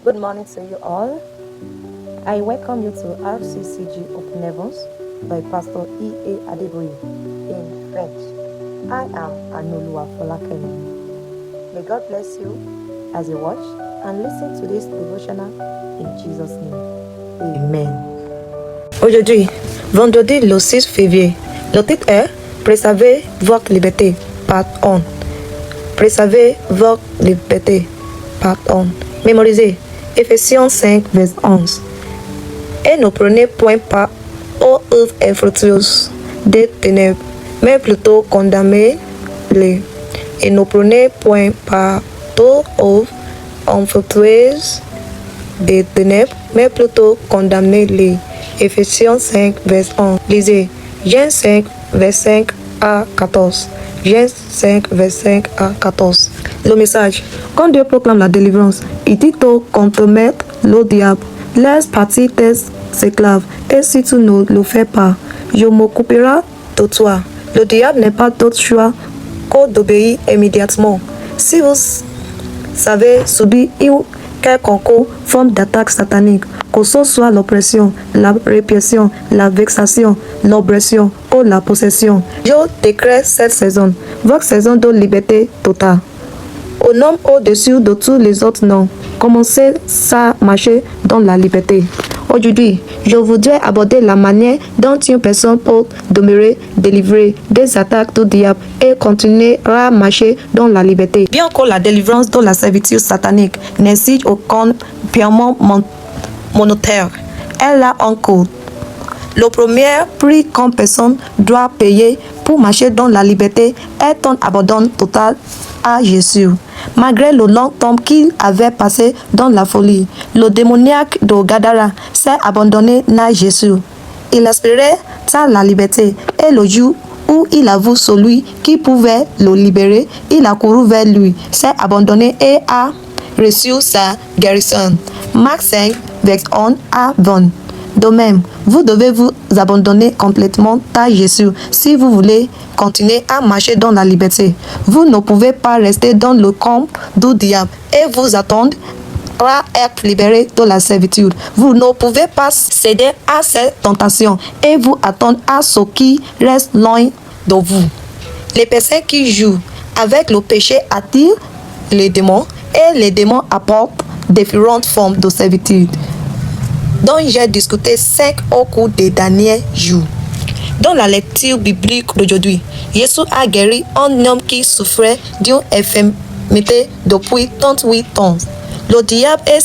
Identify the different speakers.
Speaker 1: Good morning to you all. I welcome you to RCCG Open Heavens by Pastor E.A. Adeboye in French. I am Anoluwa Folakemi. May God bless you as you watch and listen to this devotional in Jesus' name. Amen. Aujourd'hui, vendredi le 6 février, le titre est Préservez votre liberté, part 1. Préservez votre liberté, part 1. Mémorisez Ephésiens 5, verset 11. Et ne prenez point part aux œuvres infructueuses des ténèbres, mais plutôt condamnez-les. Et ne prenez point part aux œuvres infructueuses des ténèbres, mais plutôt condamnez-les. Ephésiens 5, verset 11. Lisez Jean 5, verset 5 à 14. Jean 5, verset 5 à 14. Le message. Quand Dieu proclame la délivrance, il dit de compromettre le diable. Laisse partir tes esclaves, et si tu ne le fais pas, je m'occuperai de toi. Le diable n'est pas d'autre choix que d'obéir immédiatement. Si vous savez subir une quelconque forme d'attaque satanique, que ce soit l'oppression, la répression, la vexation, l'oppression ou la possession, je décrète cette saison, votre saison de liberté totale. Au nom au-dessus de tous les autres noms, commencez à marcher dans la liberté. Aujourd'hui, je voudrais aborder la manière dont une personne peut demeurer délivrée des attaques du diable et continuer à marcher dans la liberté. Bien que la délivrance de la servitude satanique n'exige aucun paiement monétaire, elle a un coût. Le premier prix qu'une personne doit payer pour marcher dans la liberté est un abandon total à Jésus. Malgré le long temps qu'il avait passé dans la folie, le démoniaque de Gadara s'est abandonné à Jésus. Il aspirait à la liberté et le jour où il a vu celui qui pouvait le libérer, il a couru vers lui, s'est abandonné et a reçu sa guérison. Marc 5, verset 1 à 20. De même, vous devez vous abandonner complètement à Jésus si vous voulez continuer à marcher dans la liberté. Vous ne pouvez pas rester dans le camp du diable et vous attendre à être libéré de la servitude. Vous ne pouvez pas céder à ces tentations et vous attendre à ce qui reste loin de vous. Les personnes qui jouent avec le péché attirent les démons et les démons apportent différentes formes de servitude dont j'ai discuté 5 au cours des derniers jours. Dans la lecture biblique d'aujourd'hui, Jésus a guéri un homme qui souffrait d'une infirmité depuis 38 ans. Le diable est